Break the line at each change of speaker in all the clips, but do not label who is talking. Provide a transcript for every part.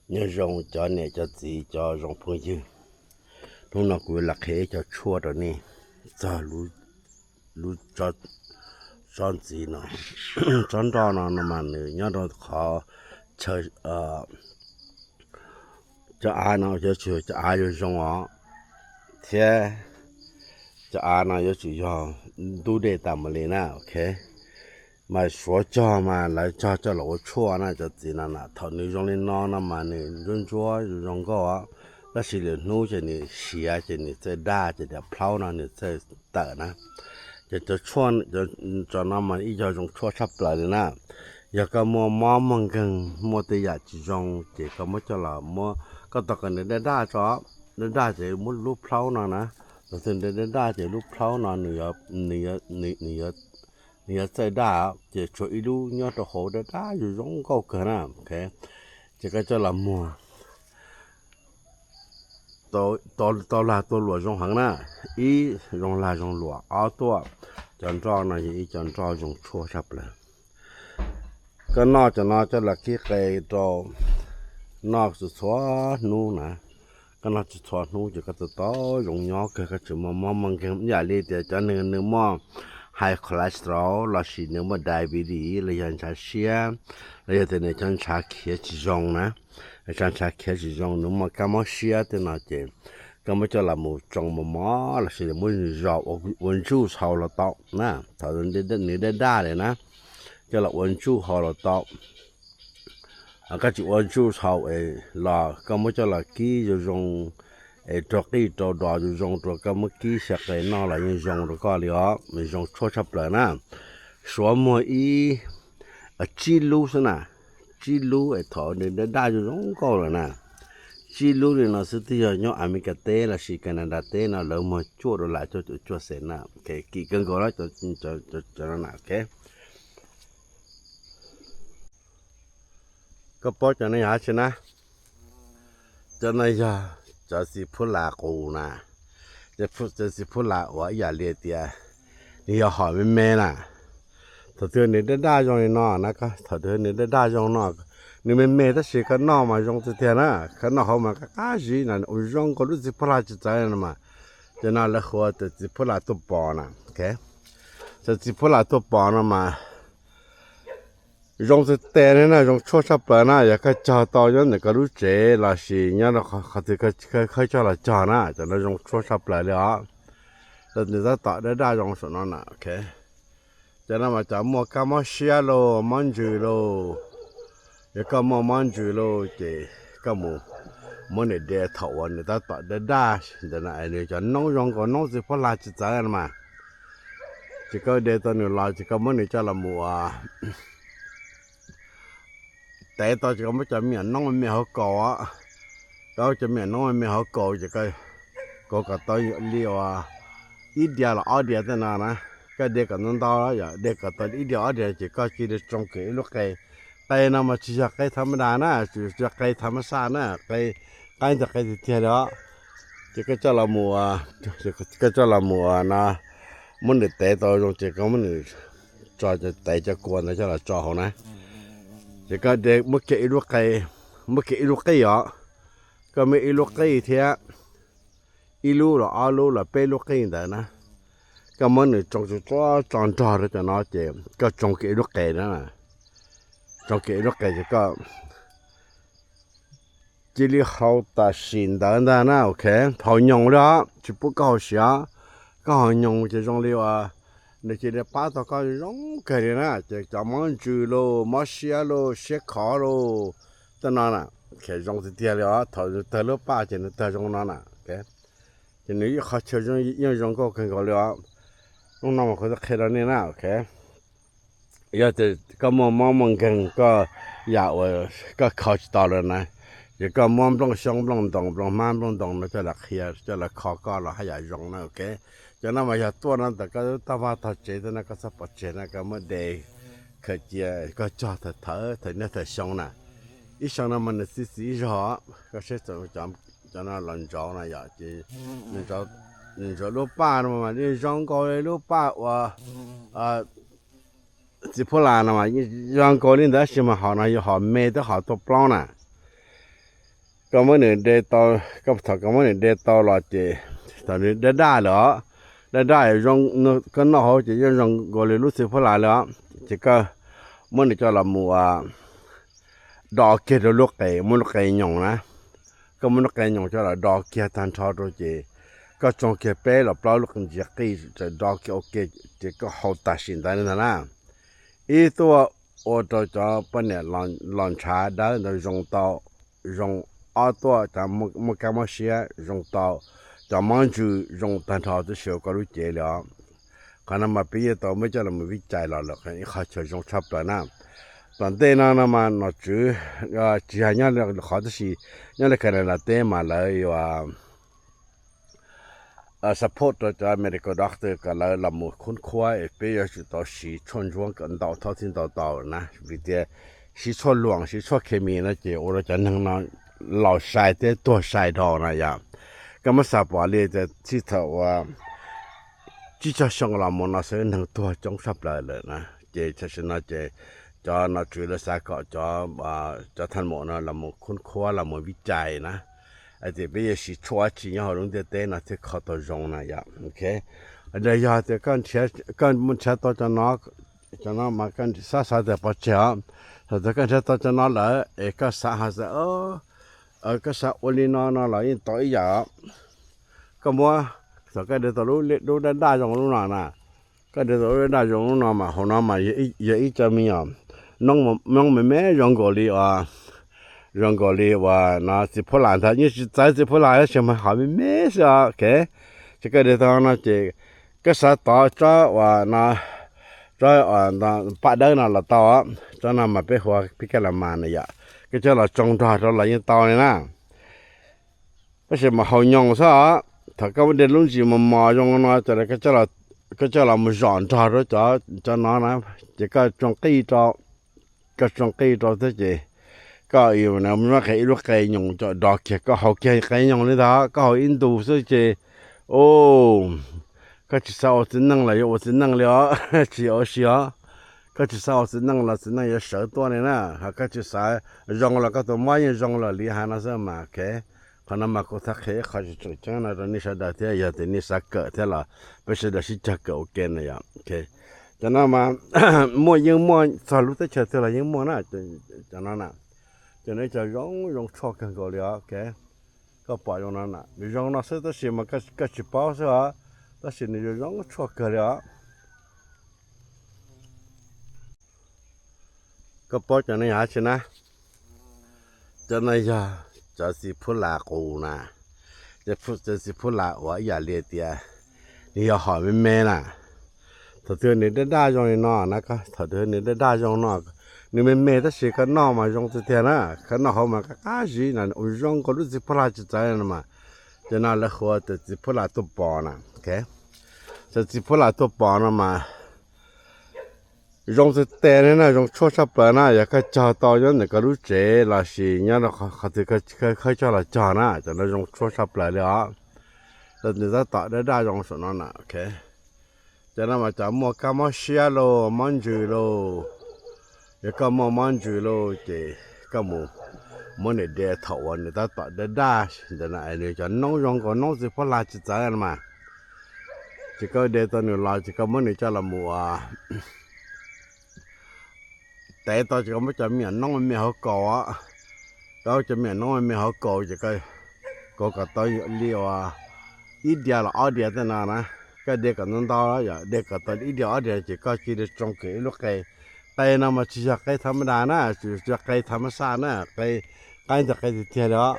nhớ rong cho này cho gì cho rong phương dư lúc nào cũng là khế cho chua rồi nè giờ lú cho son gì nó son đó nó mà nữa nhớ đó khó chơi cho ai nó cho ai cho rong ó thế cho ai nó cho đủ để tạm lên na ok mà số cho mà lại cho lỗ chua na cho gì na thầu nữ rong lên nó mà nữ rong chua rong có đó là nô cho nữ xía cho nữ sẽ đa cho để plau nó nữ sẽ tở na cho chua cho nó mà ít cho rong chua sắp lại na giờ có mua măng gần mua từ giờ chỉ rong chỉ có mua cho là mua có tất cả nữ đa cho nữ đa chỉ mua lúc plau nó na rồi thì nữ đa chỉ lúc plau nó nữ你再大就做一路鸟都好的大有种高可能 OK 这个叫什么到啦到罗中行啦一用啦用罗二多讲照呢一讲照用错差不了个那就了去给到那是错努呢个那是错努就个到用鸟个就么跟呀里的讲那么high cholesterol là chỉ nếu mà diabetes là dân cha xia là giờ này dân cha kia chỉ dùng nè dân cha kia chỉ dùng nếu mà cái món xia thì nó chỉ cái món cho là một trong một món là chỉ muốn rau uốn chu sau là tao nè thằng đến để đa đấy nè cho là uốn chu sau là tao cái chữ uốn chu sau ấy là cái món cho là kí dùng trọc đi trọ đỏ rồi dùng trọ cái mức kí sạc cái nó là những dùng rồi có liao mình dùng chua chắp lại nè số mua ý chi lú thế nè chi lú ấy thọ nên đã rồi dùng có rồi nè chi lú thì nó sẽ theo nhau America té là chỉ Canada té nó lớn mà chua rồi lại cho sẽ nè cái kỹ cần có đó cho nó nè ok cái bao cho này hả chứ nè cho này giờ cho si phun là cổ nè cho si phun là ở nhà liệt tiệt你要好妹妹啦头头你的大用的那个头头你的大用那个你们妹的是个那嘛用这天啦可那好嘛个干事呢我用个都是普拉就这样了嘛就那来喝的是普拉都包呢 OK 这是普拉都包了嘛用这带呢用错差不呢也个找到人那个路子那是人家他这个叫了找呢就那用错差不了แต่นี่จะต่อได้รงส่วนนั้นนะโอเคจะนั่นมาจากมัวก็มัวเชียโลมันจูโลยังก็มัวมันจูโลเจก็มัวเนี่ยเดือดถาวรเนี่ยจะต่อได้จะนั่นไอ้เนี่ยจะน้องยองก็น้องสิพอลาจิตใจกันมาจะก็เดือดตอนนี้ลาจะก็มัวเนี่ยจะละมัวแต่ตอนจะก็ไม่จะมีน้องมันไม่เขาก่อเราจะมีน้องมันไม่เขาก่อจะก็กับตัวเลี้ยวít dia là ở dia thế nào nè cái dia cái nó đau đó dia cái tao ít dia ở dia chỉ có chỉ được trong cái lúc cái nào mà chỉ là cái thâm đà nè chỉ là cái thâm sa nè cái là cái gì đó chỉ cái cho là mùa cái cho là mùa nè muốn được tệ tao rồi chỉ có muốn được cho tệ cho quan này cho là cho họ nè chỉ có dia mất cái lúc cái đó có mấy lúc cái thì ilu là alu là pe lúc cái đó nè cái món này trồng tròn đó cho nó chỉ cái trồng cái lúc cái đó nè trồng cái lúc cái chỉ có chỉ là hậu ta xin đó nè ok họ nhung đó chỉ不高兴cái họ nhung chỉ trong liu nó chỉ là bắt tao cái giống cái này nè chỉ cho món chú lô món xía lô xía khó lô cho nó nè cái giống thì tiền đó thợ lúc ba chỉ nó thợ trong nó nè ok chỉ nếu họ chơi trong những có cần gọi là lúc nào mà có thể ra nên nào ok giờ thì có mong cần có dạo có khó tao rồi này chỉ có mong trong sông trong đồng trong man trong đồng nó cho là kia cho là khó có là hay dùng nữa ok cho nên mà giờ tua nó tất cả tao vào thật chế thì nó có sắp bật chế nó có một đề khởi chia có cho thật thở thì nó thật sông nè ít sông nó mình xí rõ có sẽ chọn cho nó lần chó này giờ chỉ nên cho lúc ba mà đi rong coi lúc ba và chỉ phô là mà rong coi lên đó xem mà họ này họ mê tới họ top long nè ก็มื้อนี้ได้ต่อก็ถอก็มื้อนี้ได้ต่อรอเจตอนนี้ได้เหรอได้รงก็นอเฮาจะยังก็เลยรู้สึกพลาแล้วจะก็มื้อนี้จะละมัวดอกเกดลูกไก่มื้อลูกไก่หยองนะก็มื้อลูกไก่หยองจะละดอกเกตันทอโรเจก็จงเกเป้ละเปล่าลูกจะกี่จะดอกเกโอเคจะก็เฮาตัดสินได้นั่นนะอีตัวโอตัวจะปนเนี่ยลอนชาได้ในรงเตารงอาตัวจะมุกมาเสียรงเตาจะมันจูรงตันทอจะเสียวก็รู้เจแล้วขณะมาปีต่อไม่จะละมาวิจัยแล้วล่ะเขาเขาจะรงชับแล้วนะตอนเต้นนะมันนอจูจีฮันยันเขาจะสิยันเลยแค่ละเต้มาเลยว่าsupport ตัว medical doctor ก็แล้วละมุคุ้นคว้าไปอยู่ต่อสิชนจวงกันต่อเท่าที่ต่อนะวิธีสิชนหลวงสิชนเคมีนะเจโอเราจะนั่งนอนเหล่าชายเตตัวชายดอนะยาก็มาสับว่าเลยจะที่เถอะว่าจิจะชงละมุนะเส้นทั้งตัวจงสับเลยนะเจจะชนะเจจะนัดจุลสาก็จะทันหมอนะละมุคุ้นคว้าละมุวิจัยนะไอ้ที่ไปสิชัวจีนเขาลงเต้นนะที่เขาตัวจงนะยาโอเคเดี๋ยวจะกันมันเชื่อตัวจะนักมากันซาเดี๋ยวพอเชื่อแต่กันเชื่อตัวจะนักเลยก็สาหัสก็สาโอลินอนเลยต่ออีกก็มัวสักเดี๋ยวตัวรู้ได้จงรู้นะก็เดี๋ยวตัวรู้ได้จงรู้นะมาหัวน้ำมาเยอะจะมีน้องแม่ยังก่อลี人家里话那是破烂的，你是再是破烂什么还没买是啊？给这个地方那这啥到这话那那把灯那了到啊，这那么别话别个了慢了呀，这叫了种着这了一到呢啦，不是嘛好用是啊？他个我的东西嘛用那这个叫了么让着这那呢，这个种几着，个种几着这些。ก็อยู่นะมันว่าใครลูกไก่หยงจะดอกเขียก็เขาไก่หยงเลยท่าก็เขาอินดูซะเจโอ้ก็จะสาวสินั่งเลย我是นั่ง了只有是ก็จะสาวสินั่ง了是นั่ง有10多年了ก็จะสายรง了ก็ตัวไม่รง了厉害那是嘛โอเคขณะมาก็ทักเขาจะจุดจังนะตอนนี้ชาดาเทียอย่าแต่นี่สักเกิดเท่าละไม่ใช่ได้สิจักเกิดโอเคนะอย่าโอเคจากนั้นมามัวยังมัวสรุปแต่เฉยเท่าไรยังมัวนะจากนั้นนะcho nênจะrong choกันก็เลยโอเคก็ปล่อยตรงนั้นน่ะมีรองน่ะเสร็จแล้วสิมันก็สิป้าซะแต่สินี่รองchoกันเลยก็ปล่อยจะนี่หาสินะจะนี่จะสิพูดลากูนะจะสิพูดลาว่าอย่าเลียเตียนี่อย่าหอมแม่น่ะถ้าเธอนี่ได้จงนี่เนาะนะก็ถ้าเธอนี่ได้จงเนาะนี่มันเมตสิกันนอมาจงเตียนะกันนอเขามาก็กาจีนั่นอุจงก็รู้สิพลาจิตใจนะมาจะน่าละหัวแต่สิพลาตัวปอนะโอเคจะสิพลาตัวปอนะมาจงสิเตนะนะจงชั่วชับเลยนะอยากจะจ่อต่อยันเนี่ยก็รู้เจละสิเนี่ยเราเขาจะเคยจ่อละจ่อนะจะน่าจงชั่วชับเลยเลยอ่ะแต่เนี่ยจะต่อได้จงส่วนนั้นนะโอเคจะน่ามาจะมัวกามาเชียโลมันจูโล也个慢慢住咯，这个没那点头啊，你到的大，现在那你就弄用个弄是不垃圾仔了嘛，这个点到你垃圾个没你叫了么啊，แต่ตอนจะไม่จะมีน้องมันไม่เขาก่อเราจะมีน้องมันไม่เขาก่อจะก็ตัวเลี้ยวอีเดียละอ้อเดียแต่นานะก็เด็กกันนั่นต่อแล้วเด็กกันตอนอีเดียอ้อเดียจะก็คิดจงเกลูกไก่ไก่นำมาจากไก่ธรรมดานะจากไก่ธรรมชาตินะไก่จากไก่ที่เทียแล้ว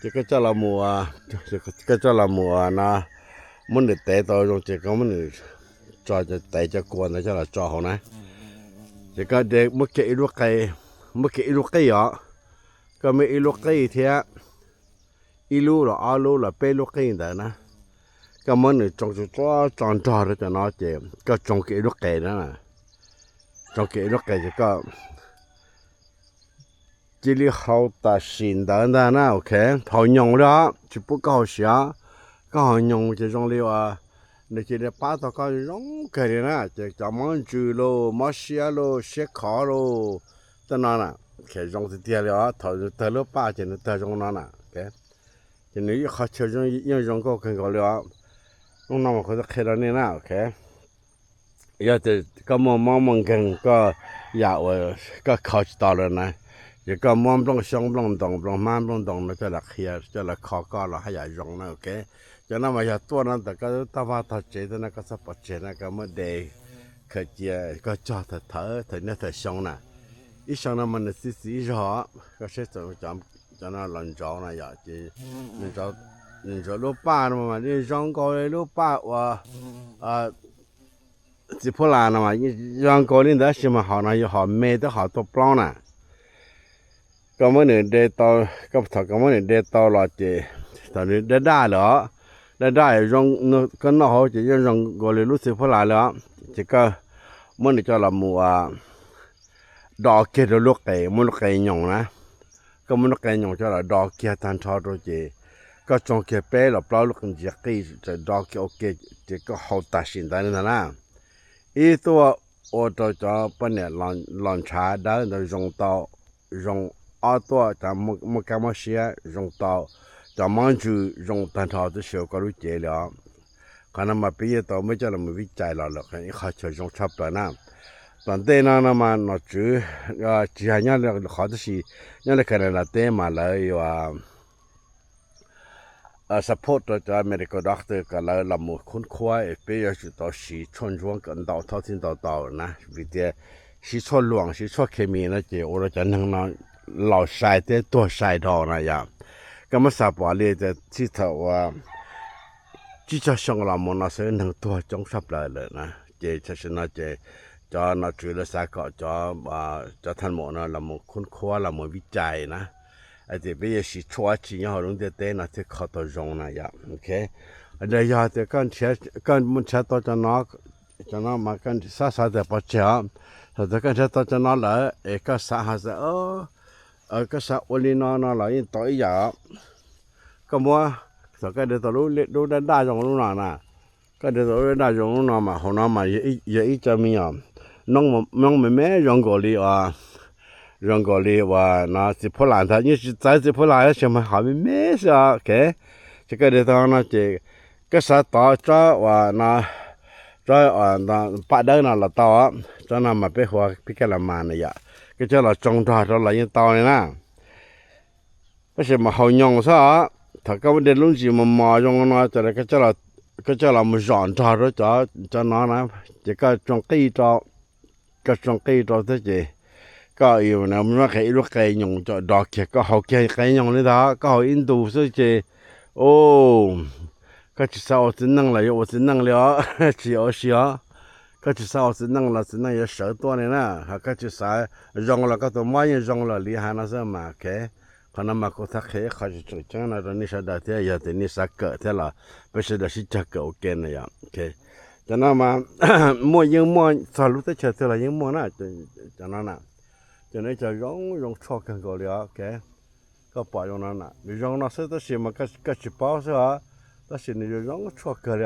จะก็จะละมัวจะจะละมัวนะมันเด็ดแต่ตัวตรงจะก็มันจอจะแต่จะกวนนะจะละจอเขานะจะก็เด็กเมื่อกี้ลูกไก่ก็ไม่ลูกไก่เทียอีลูหรออาลูหรอเป็นลูกไก่แต่นะก็มันจงจะจอนจอแล้วจะน้อเจ็บก็จงเกลูกไก่นั่นน่ะจงเกลูกไก่จะก็这里好大新的นะโอเค好用了就不高兴ก็好用这种的话你这里把它搞用开的呢这咱们住咯马西咯写卡咯在哪呢แค่จงสิเตียแล้วถอเตลป้าจะเตจงนั้นน่ะแกจะนี่เขาเชื่อจงยังจงก็คันก็แล้วน้องน้องเขาจะแค่นี้นะโอเคอยากจะก็มองกันก็อยากว่าก็เข้าใจตลอดนะอย่าก็มองปลงช่องปลงตรงปลงมันปลงตรงนะจะละเคลียร์จะละขอก็ละให้อยากจงนะโอเคจะนั่นมาอยากตัวนั้นแต่ก็ตาว่าทัดเจตนะก็สะปัดเจนะก็ไม่ได้เคยเจอก็จอดเถอะเนี่ยเถอะช่องน่ะอีช่องนั้นมันสิจอก็ใช้จะนั่นหลังจอนะอยากจะ你说老爸了嘛？你让高的老爸我吉普拉了嘛？你让高的那什么好呢？又好买的好多包呢。咁么你得到咁头咁么你得到了的，到你得大了，得大让那跟那好就让高的老吉普拉了，这个么你叫了么啊？ดอกเกลือลูกไก่มันลูกไก่หยงนะก็มันลูกไก่หยงจะละดอกเกลือทันทอดเจก็จงเกเป้หรอเปล่าลูกกันจะกี่จะดอกเกโอเคจะก็เขาตัดสินได้นั่นนะอีตัวโอตัวจะเป็นเนี่ยหลอนชาได้เราจงต่อจงเอาตัวจะมุกมาเสียจงต่อจะมันจูจงทันทอดเสียก็รู้เจแล้วขณะมาปีต่อไม่จะเราไม่วิจัยเราหรอกเขาจะจงชอบตัวน้ำตอนเต้นนะมันนอจูจีฮันยันเลยเขาจะสิยันเลยแค่นั้นเต้มาเลยว่าsupport ตัวจะ medical doctor ก็เลยลำมือคุ้นคว้าไปยังจุดต่อสีชนช่วงกันต่อเท่าที่ต่อนะวิธีสีชนหลวงสีชนเคมีนะเจ้าเราจะนั่งนอนเหล่าใส่เต้ตัวใส่ดอกนะอย่างก็มาสับว่าเลยจะที่เท่าว่าจีจะช่างเรามันน่าจะนั่งตัวจงสับเลยนะเจ้าฉันน่าจะจะน่าจุลสาก็จะทันหมดนะลำมือคุ้นคว้าลำมือวิจัยนะไอ้ที่ไปยังสิชัวร์จริงเขาลงเต้นนะที่เขาตัวจงนะอย่างโอเคเดี๋ยวจะกันเชื่อกันมันเชื่อตัวจะนอกมากันซาเดี๋ยวพอเชื่อแต่กันเชื่อตัวจะนอกเลยก็สาหัสก็สาวันนี้นอนเลยต่ออีกอย่างก็มัวแต่ก็เดี๋ยวตัวรู้ได้จงรู้หน่อยนะก็เดี๋ยวตัวรู้ได้จงรู้หน่อยมาหัวหน้ามาอีจะมีอ่ะน้องแม่ยังก่อลี让个哩话那是破烂的，你是再是破烂什么还没买是啊？给这个地方那个啥到这话那八斗那了到啊，这那么别话别个了慢了呀，个这了种着这了已到了呢，不是嘛好用啥？他个的东西嘛嘛用那这个这了么上着这那呢，这个种几着，个种几着这些。ก็อยู่นะมันว่าใครลูกไก่หยงจะดอกเขียก็เขาไก่หยงเลยท่าก็เขาอินดูซะเจโอ้ก็จะสาวสินั่งเลย我是นั่ง了只有是ก็จะสาวสินั่ง了是นั่ง有10多年了ก็จะสายยง了ก็ตัวไม่ยง了厉害那是嘛แค่คนนั้นมาก็ทักเขาเขาจะจุดจังนะตอนนี้ชาดาเทียอย่าแต่นี่สักเกิดเท่าละไม่ใช่ได้สิจักเกิดโอเคนะอย่างโอเคจากนั้นมามั่วยังมั่วสรุปแต่เฉยเท่าไรยังมั่วนะจากนั้นนะcho nênจะ用错กันก็เลยโอเคก็ปล่อยอย่างนั้นนะไม่用那些东西嘛ก็只包是吧但是你就用错กัน了